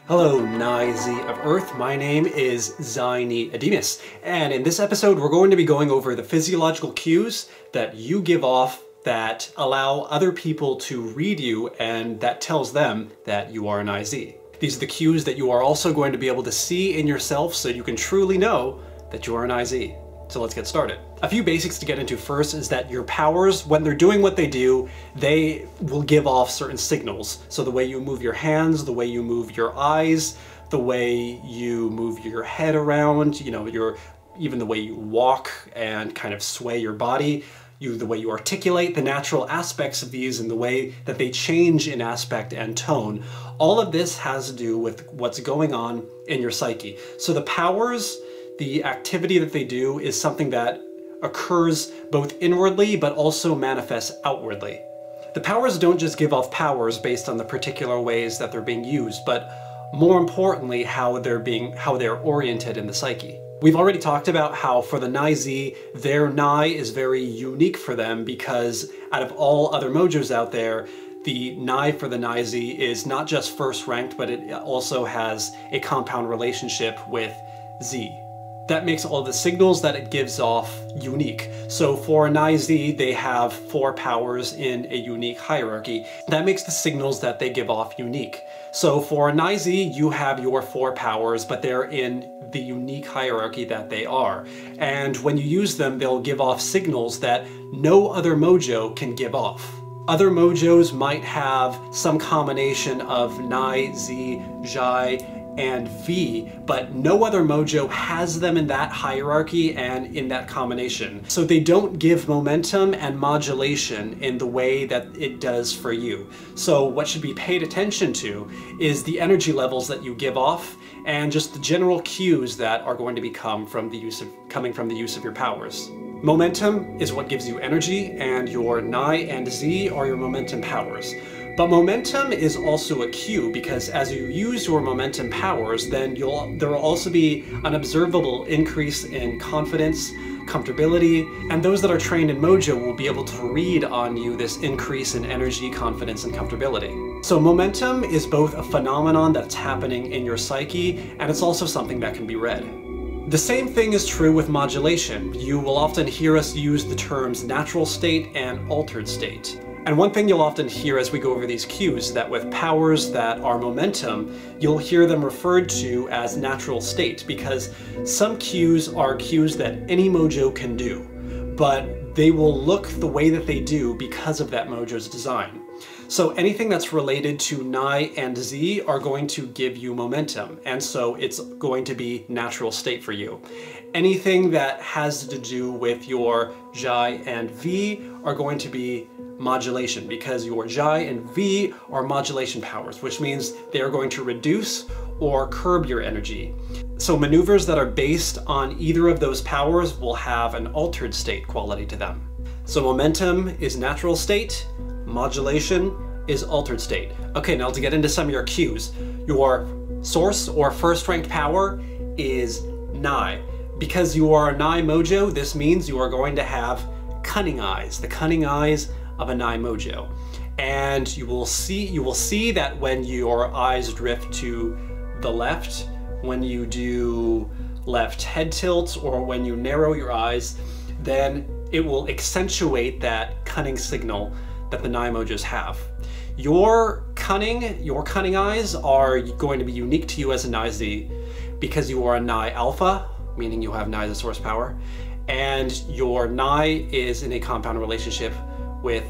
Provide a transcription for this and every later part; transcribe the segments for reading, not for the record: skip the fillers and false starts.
Hello, Nizi of Earth. My name is Zaini Ademus, and in this episode we're going to be going over the physiological cues that you give off that allow other people to read you and that tells them that you are an IZ. These are the cues that you are also going to be able to see in yourself so you can truly know that you are an IZ. So let's get started. A few basics to get into first is that your powers, when they're doing what they do, they will give off certain signals. So the way you move your hands, the way you move your eyes, the way you move your head around, even the way you walk and kind of sway your body, the way you articulate, the natural aspects of these and the way that they change in aspect and tone. All of this has to do with what's going on in your psyche. So the powers, the activity that they do is something that occurs both inwardly but also manifests outwardly. The powers don't just give off powers based on the particular ways that they're being used, but more importantly, how they're oriented in the psyche. We've already talked about how for the Nizi, their Ni is very unique for them because out of all other mojos out there, the Ni for the Nizi is not just first ranked, but it also has a compound relationship with Z. That makes all the signals that it gives off unique. So for a Nizi, they have 4 powers in a unique hierarchy. That makes the signals that they give off unique. So for a Nizi, you have your 4 powers, but they're in the unique hierarchy that they are. And when you use them, they'll give off signals that no other mojo can give off. Other mojos might have some combination of Ni, Z, Jai, and V, but no other mojo has them in that hierarchy and in that combination. So they don't give momentum and modulation in the way that it does for you. So what should be paid attention to is the energy levels that you give off and just the general cues that are going to coming from the use of your powers. Momentum is what gives you energy, and your Ni and Z are your momentum powers. But momentum is also a cue because as you use your momentum powers, then there will also be an observable increase in confidence, comfortability, and those that are trained in Mojo will be able to read on you this increase in energy, confidence, and comfortability. So momentum is both a phenomenon that's happening in your psyche, and it's also something that can be read. The same thing is true with modulation. You will often hear us use the terms natural state and altered state. And one thing you'll often hear as we go over these cues is that with powers that are momentum, you'll hear them referred to as natural state because some cues are cues that any mojo can do, but they will look the way that they do because of that mojo's design. So anything that's related to Ni and Z are going to give you momentum, and so it's going to be natural state for you. Anything that has to do with your Jai and V are going to be modulation because your Jai and V are modulation powers, which means they are going to reduce or curb your energy. So maneuvers that are based on either of those powers will have an altered state quality to them. So momentum is natural state, modulation is altered state. Okay, now to get into some of your cues. Your source or first ranked power is Ni. Because you are a Ni mojo, this means you are going to have cunning eyes, the cunning eyes of a Ni mojo. And you will see that when your eyes drift to the left, when you do left head tilts, or when you narrow your eyes, then it will accentuate that cunning signal that the Ni mojos have. Your cunning eyes are going to be unique to you as a Nizi because you are a Ni alpha, meaning you have Ni as a source power, and your Ni is in a compound relationship with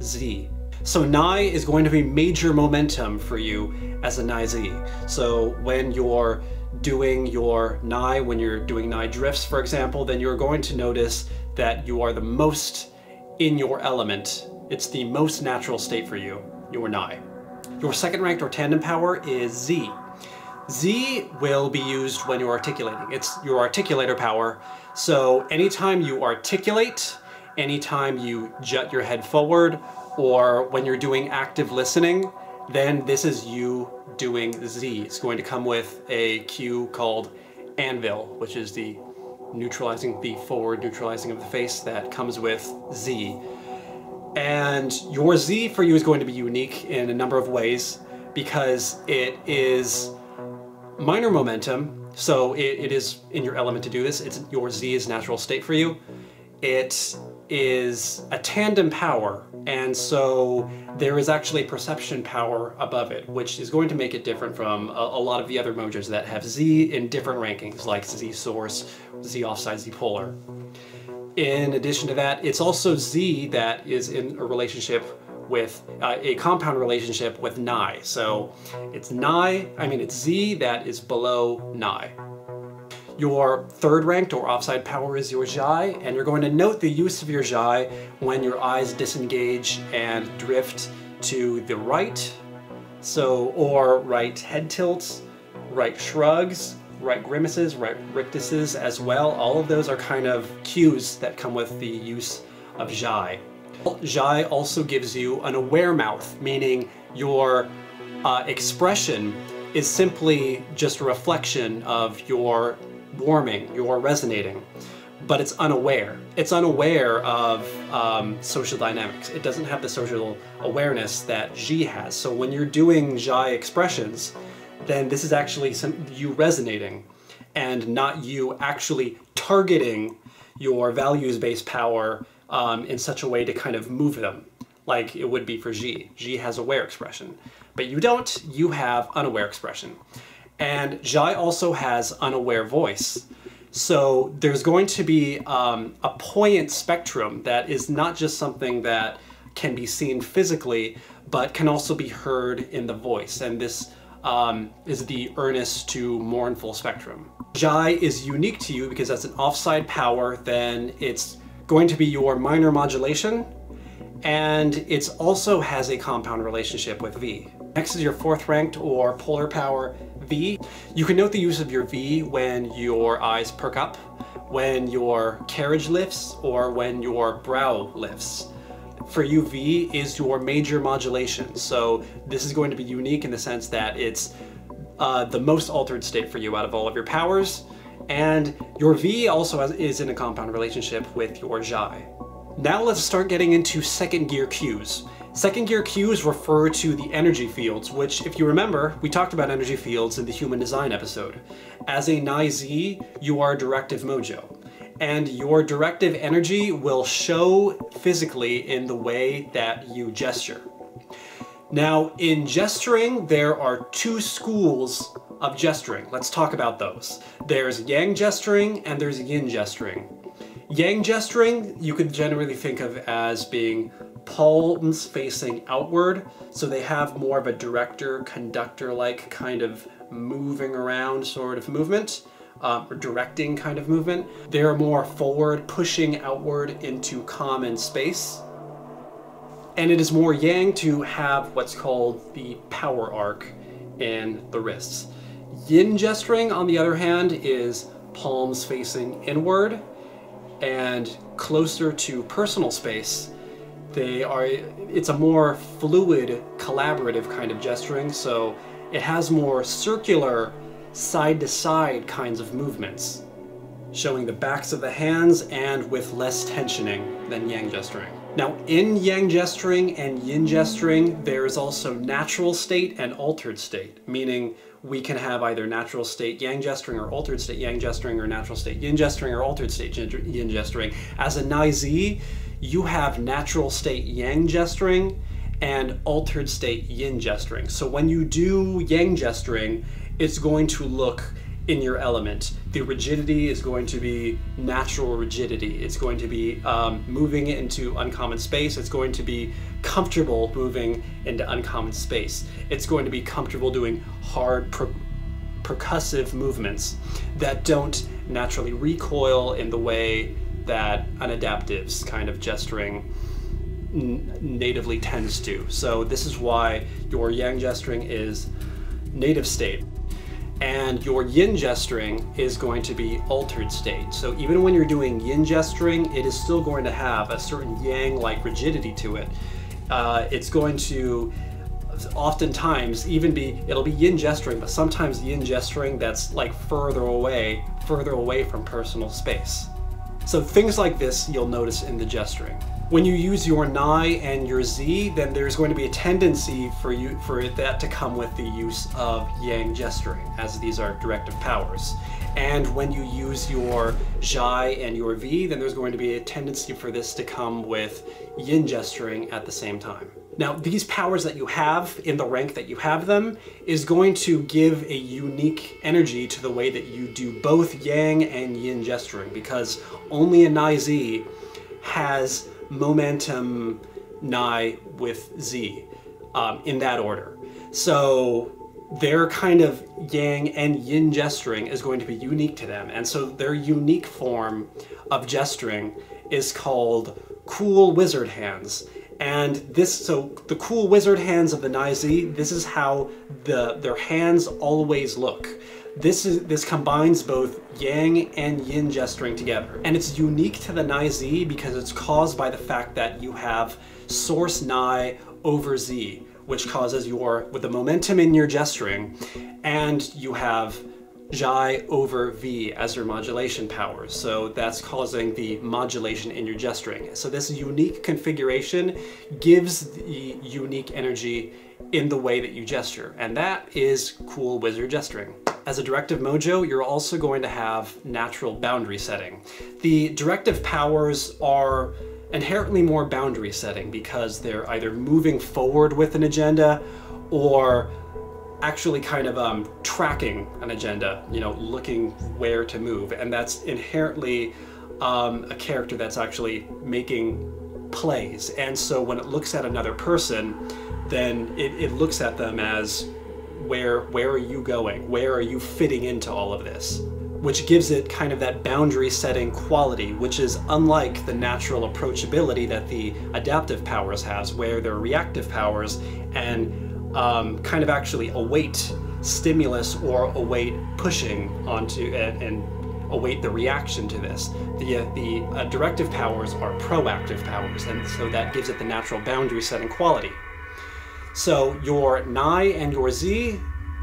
Z. So Ni is going to be major momentum for you as a Nizi. So when you're doing your Ni, when you're doing Ni drifts, for example, then you're going to notice that you are the most in your element. It's the most natural state for you, your Ni. Your second ranked or tandem power is Z. Z will be used when you're articulating. It's your articulator power. So anytime you articulate, anytime you jut your head forward, or when you're doing active listening, then this is you doing Z. It's going to come with a cue called anvil, which is the forward neutralizing of the face that comes with Z. And your Z for you is going to be unique in a number of ways because it is Minor momentum, so it is in your element to do this. Your Z is natural state for you. It is a tandem power, and so there is actually perception power above it, which is going to make it different from a lot of the other mojos that have Z in different rankings, like Z source, Z offside, Z polar. In addition to that, it's also Z that is in a relationship with a compound relationship with Ni. So it's Z that is below Ni. Your third ranked or offside power is your Zhai, and you're going to note the use of your Zhai when your eyes disengage and drift to the right, or right head tilts, right shrugs, right grimaces, right rictuses as well. All of those are kind of cues that come with the use of Zhai. Zhai also gives you an aware mouth, meaning your expression is simply just a reflection of your warming, your resonating, but it's unaware. It's unaware of social dynamics. It doesn't have the social awareness that Zhi has. So when you're doing Zhai expressions, then this is actually you resonating and not you actually targeting your values-based power in such a way to kind of move them, like it would be for Zhi. Zhi has aware expression, but you don't, you have unaware expression. And Zhai also has unaware voice. So there's going to be a poignant spectrum that is not just something that can be seen physically, but can also be heard in the voice. And this is the earnest to mournful spectrum. Zhai is unique to you because as an offside power, then it's going to be your minor modulation, and it also has a compound relationship with V. Next is your fourth ranked or polar power, V. You can note the use of your V when your eyes perk up, when your carriage lifts, or when your brow lifts. For you, V is your major modulation. So this is going to be unique in the sense that it's the most altered state for you out of all of your powers. And your V also is in a compound relationship with your Zhai. Now let's start getting into second gear cues. Second gear cues refer to the energy fields, which, if you remember, we talked about energy fields in the human design episode. As a Nai Z, you are a directive mojo, and your directive energy will show physically in the way that you gesture. Now, in gesturing, there are two schools of gesturing. Let's talk about those. There's yang gesturing and there's yin gesturing. Yang gesturing, you could generally think of as being palms facing outward, so they have more of a director, conductor-like kind of moving around sort of movement, or directing kind of movement. They're more forward, pushing outward into common space. And it is more yang to have what's called the power arc in the wrists. Yin gesturing, on the other hand, is palms facing inward and closer to personal space. It's a more fluid, collaborative kind of gesturing, so it has more circular, side-to-side kinds of movements, showing the backs of the hands and with less tensioning than yang gesturing. Now, in yang gesturing and yin gesturing, there is also natural state and altered state, meaning we can have either natural state yang gesturing or altered state yang gesturing, or natural state yin gesturing or altered state yin gesturing. As a Nai Z, you have natural state yang gesturing and altered state yin gesturing. So when you do yang gesturing, it's going to look in your element. The rigidity is going to be natural rigidity. It's going to be moving into uncommon space. It's going to be comfortable moving into uncommon space. It's going to be comfortable doing hard percussive movements that don't naturally recoil in the way that an adaptive's kind of gesturing natively tends to. So this is why your yang gesturing is native state. And your yin gesturing is going to be altered state. So even when you're doing yin gesturing, it is still going to have a certain yang-like rigidity to it. It's going to oftentimes it'll be yin gesturing, but sometimes yin gesturing that's like further away from personal space. So things like this you'll notice in the gesturing. When you use your Nai and your Z, then there's going to be a tendency for that to come with the use of Yang gesturing, as these are directive powers. And when you use your Zhai and your V, then there's going to be a tendency for this to come with Yin gesturing at the same time. Now, these powers that you have in the rank that you have them is going to give a unique energy to the way that you do both Yang and Yin gesturing, because only a Nai Z has momentum Nai with Z in that order. So their kind of Yang and Yin gesturing is going to be unique to them. And so their unique form of gesturing is called cool wizard hands. And so the cool wizard hands of the Nai Z, this is how their hands always look. This combines both Yang and Yin gesturing together. And it's unique to the Nai Z because it's caused by the fact that you have source Nai over Z, which causes with the momentum in your gesturing, and you have Zhai over V as your modulation powers. So that's causing the modulation in your gesturing. So this unique configuration gives the unique energy in the way that you gesture, and that is cool wizard gesturing. As a directive mojo, you're also going to have natural boundary setting. The directive powers are inherently more boundary setting because they're either moving forward with an agenda or actually kind of tracking an agenda, looking where to move. And that's inherently a character that's actually making plays. And so when it looks at another person, then it looks at them as, where are you going? Where are you fitting into all of this? Which gives it kind of that boundary setting quality, which is unlike the natural approachability that the adaptive powers has, where they're reactive powers and kind of actually await stimulus or await pushing onto and await the reaction to this. The directive powers are proactive powers, and so that gives it the natural boundary setting quality. So your Nai and your Z,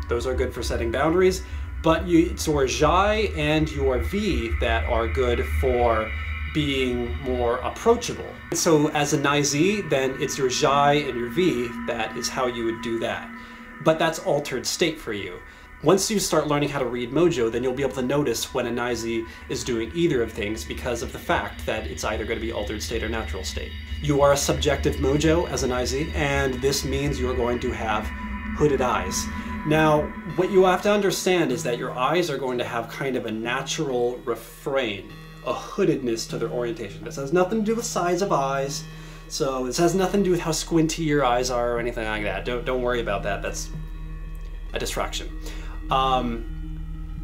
those are good for setting boundaries, but it's your Zhai and your V that are good for being more approachable. So as a Nai Z, then it's your Zhai and your V that is how you would do that. But that's altered state for you. Once you start learning how to read Mojo, then you'll be able to notice when a Nai Z is doing either of things because of the fact that it's either going to be altered state or natural state. You are a subjective Mojo as a Nai Z, and this means you're going to have hooded eyes. Now, what you have to understand is that your eyes are going to have kind of a natural refrain, a hoodedness to their orientation. This has nothing to do with size of eyes, so this has nothing to do with how squinty your eyes are or anything like that. Don't worry about that. That's a distraction.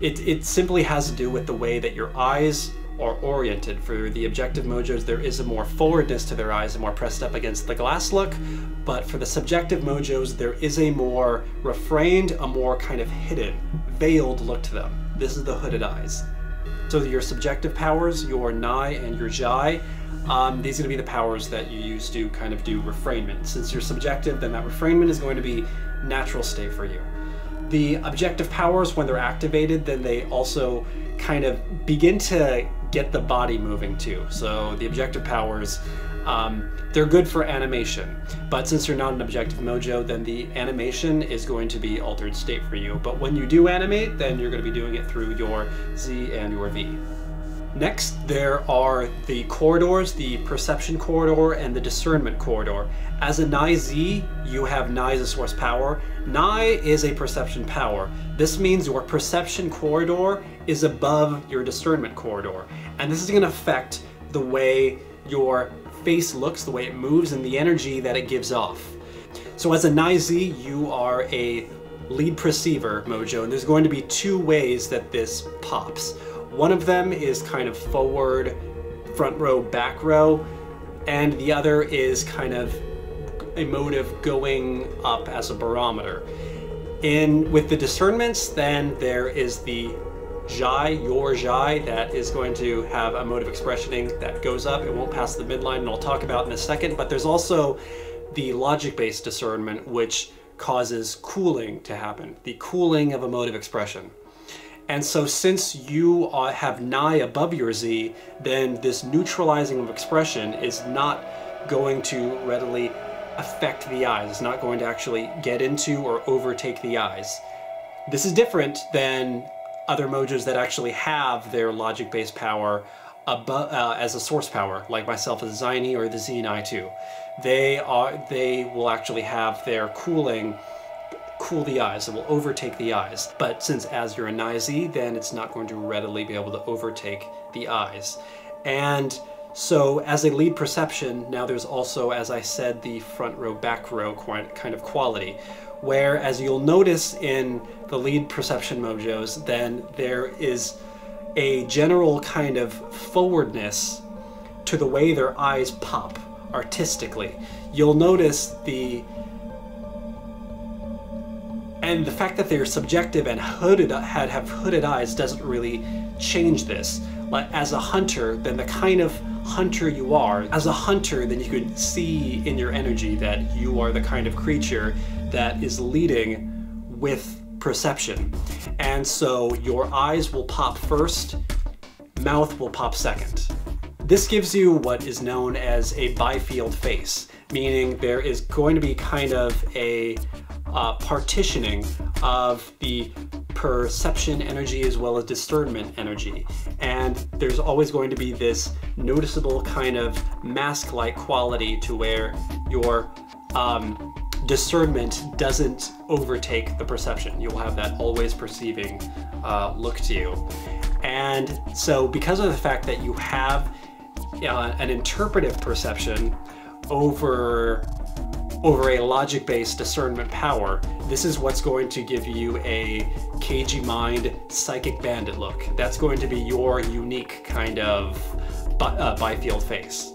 It simply has to do with the way that your eyes are oriented. For the objective mojos, there is a more forwardness to their eyes, a more pressed up against the glass look, but for the subjective mojos, there is a more refrained, a more kind of hidden, veiled look to them. This is the hooded eyes. So your subjective powers, your Nai and your Zhai, these are going to be the powers that you use to kind of do refrainment. Since you're subjective, then that refrainment is going to be natural state for you. The objective powers, when they're activated, then they also kind of begin to get the body moving too. So the objective powers, they're good for animation, but since you're not an objective mojo, then the animation is going to be altered state for you. But when you do animate, then you're going to be doing it through your Z and your V. Next, there are the corridors, the perception corridor and the discernment corridor. As a Nai Z, you have Nai as a source power. Nai is a perception power. This means your perception corridor is above your discernment corridor. And this is going to affect the way your face looks, the way it moves, and the energy that it gives off. So as a Nai Z, you are a lead perceiver mojo, and there's going to be two ways that this pops. One of them is kind of forward, front row, back row, and the other is kind of emotive going up as a barometer. With the discernments, then there is the Zhai, your Zhai, that is going to have emotive expressioning that goes up. It won't pass the midline, and I'll talk about in a second, but there's also the logic-based discernment, which causes cooling to happen, the cooling of emotive expression. And so since you have Nai above your Z, then this neutralizing of expression is not going to readily affect the eyes. It's not going to actually get into or overtake the eyes. This is different than other mojos that actually have their logic-based power as a source power, like myself as Ziny or the Zenai 2. They will actually have their cool the eyes. It will overtake the eyes. But since as you're a Nai-Z, then it's not going to readily be able to overtake the eyes. And so as a lead perception, now there's also, as I said, the front row, back row kind of quality, where, as you'll notice in the lead perception mojos, then there is a general kind of forwardness to the way their eyes pop artistically. You'll notice the fact that they're subjective and have hooded eyes doesn't really change this. Like, as a hunter, then the kind of hunter you are, as a hunter, then you could see in your energy that you are the kind of creature that is leading with perception. And so your eyes will pop first, mouth will pop second. This gives you what is known as a bifield face, meaning there is going to be kind of a partitioning of the perception energy as well as discernment energy. And there's always going to be this noticeable kind of mask-like quality to where your discernment doesn't overtake the perception. You'll have that always perceiving look to you. And so because of the fact that you have an interpretive perception over a logic-based discernment power, this is what's going to give you a cagey mind, psychic bandit look. That's going to be your unique kind of bifield face.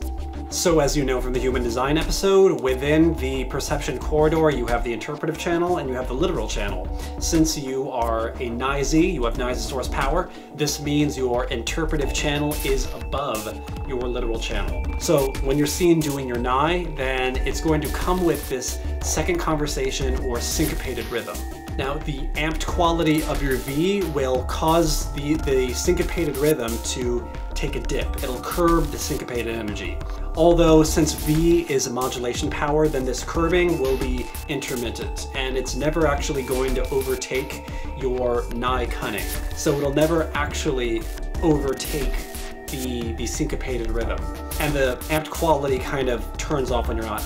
So as you know from the human design episode, within the perception corridor you have the interpretive channel and you have the literal channel. Since you are a Nai-Z, you have Nai-Z source power, this means your interpretive channel is above your literal channel. So when you're seen doing your Nai, then it's going to come with this second conversation or syncopated rhythm. Now, the amped quality of your V will cause the syncopated rhythm to take a dip. It'll curb the syncopated energy. Although, since V is a modulation power, then this curbing will be intermittent, and it's never actually going to overtake your Nai cunning. So it'll never actually overtake the syncopated rhythm. And the amped quality kind of turns off when you're not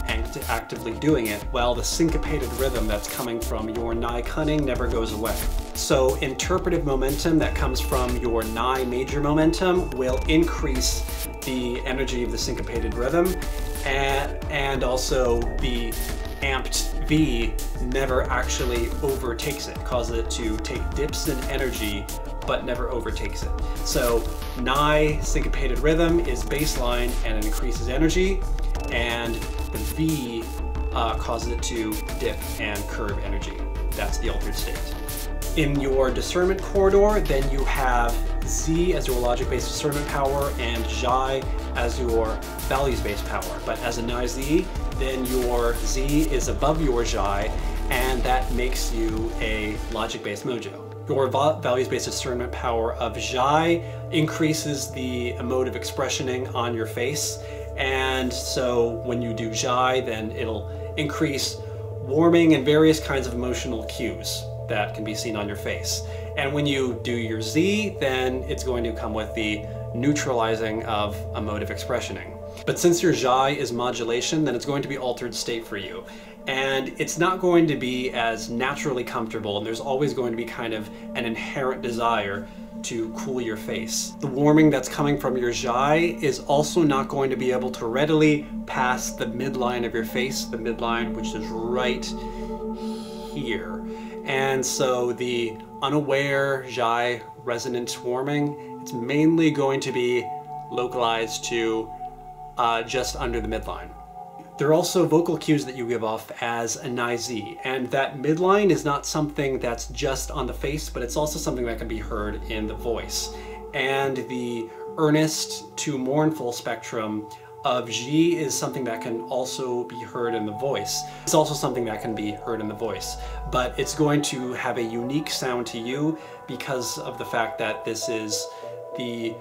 actively doing it, while the syncopated rhythm that's coming from your Nai cunning never goes away. So interpretive momentum that comes from your Nai major momentum will increase the energy of the syncopated rhythm, and also the amped V never actually overtakes it, causes it to take dips in energy but never overtakes it. So Nai syncopated rhythm is baseline and it increases energy, and the V causes it to dip and curve energy. That's the altered state. In your discernment corridor, then you have Z as your logic-based discernment power and Zhai as your values-based power. But as a Nai-Z, then your Z is above your Zhai, and that makes you a logic-based mojo. Your values-based discernment power of Zhai increases the emotive expressioning on your face, and so when you do Zhai, then it'll increase warming and various kinds of emotional cues that can be seen on your face. And when you do your Z, then it's going to come with the neutralizing of emotive expressioning. But since your Zhai is modulation, then it's going to be altered state for you. And it's not going to be as naturally comfortable, and there's always going to be kind of an inherent desire to cool your face. The warming that's coming from your Zhai is also not going to be able to readily pass the midline of your face, the midline which is right here. And so the unaware Zhai resonant warming, it's mainly going to be localized to just under the midline. There are also vocal cues that you give off as a Nai-Z, and that midline is not something that's just on the face, but it's also something that can be heard in the voice. And the earnest to mournful spectrum of G is something that can also be heard in the voice. It's also something that can be heard in the voice, but it's going to have a unique sound to you because of the fact that this is the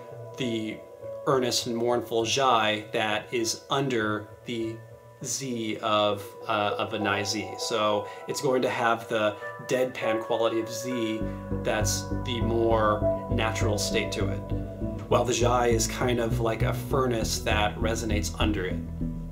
earnest and mournful Jai that is under the Z of a Nai Z. So it's going to have the deadpan quality of Z that's the more natural state to it, while the Jai is kind of like a furnace that resonates under it.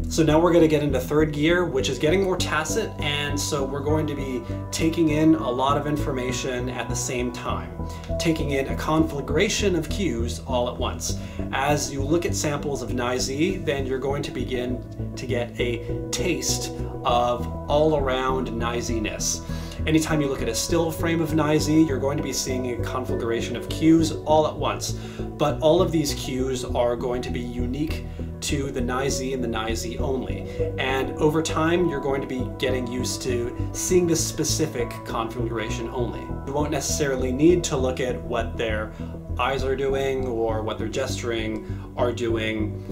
So now we're going to get into third gear, which is getting more tacit, and so we're going to be taking in a lot of information at the same time, taking in a conflagration of cues all at once. As you look at samples of Nai Z, then you're going to begin to get a taste of all-around Nai Z-ness. Anytime you look at a still frame of Nai Z, you're going to be seeing a conflagration of cues all at once. But all of these cues are going to be unique to the Nai Z and the Nai Z only. And over time, you're going to be getting used to seeing this specific configuration only. You won't necessarily need to look at what their eyes are doing or what their gesturing are doing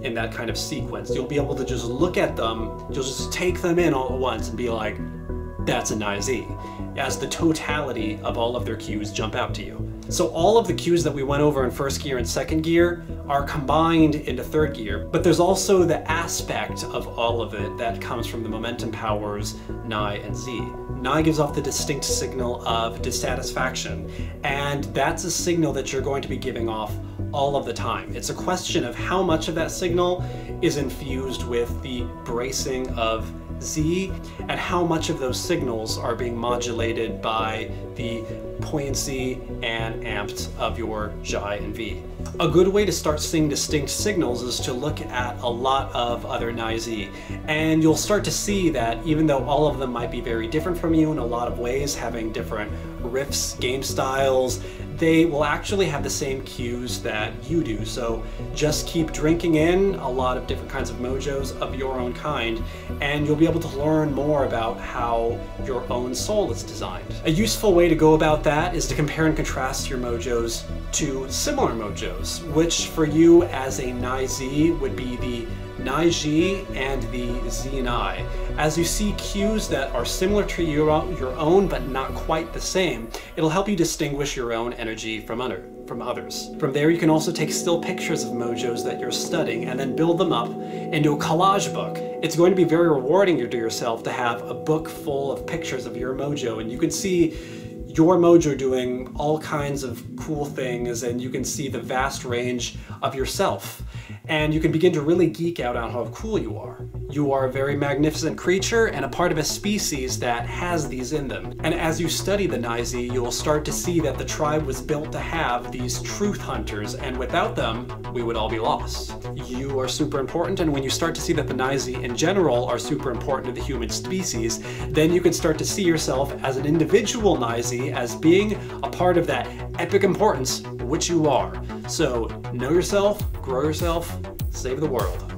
in that kind of sequence. You'll be able to just look at them, you'll just take them in all at once and be like, that's a Nai Z, as the totality of all of their cues jump out to you. So all of the cues that we went over in first gear and second gear are combined into third gear, but there's also the aspect of all of it that comes from the momentum powers Nai and Z. Nai gives off the distinct signal of dissatisfaction, and that's a signal that you're going to be giving off all of the time. It's a question of how much of that signal is infused with the bracing of Z, and how much of those signals are being modulated by the buoyancy and amped of your Jai and V. A good way to start seeing distinct signals is to look at a lot of other Nai Z, and you'll start to see that even though all of them might be very different from you in a lot of ways, having different riffs, game styles, they will actually have the same cues that you do. So just keep drinking in a lot of different kinds of mojos of your own kind, and you'll be able to learn more about how your own soul is designed. A useful way to go about that is to compare and contrast your mojos to similar mojos, which for you as a Nai Z would be the Nai Ji and the Z Nai. As you see cues that are similar to your own but not quite the same, it'll help you distinguish your own energy from others. From there, you can also take still pictures of mojos that you're studying and then build them up into a collage book. It's going to be very rewarding to yourself to have a book full of pictures of your mojo, and you can see your mojo doing all kinds of cool things, and you can see the vast range of yourself. And you can begin to really geek out on how cool you are. You are a very magnificent creature and a part of a species that has these in them. And as you study the Nai Z, you'll start to see that the tribe was built to have these truth hunters, and without them, we would all be lost. You are super important, and when you start to see that the Nai Z in general are super important to the human species, then you can start to see yourself as an individual Nai Z as being a part of that epic importance, which you are. So know yourself, grow yourself, save the world.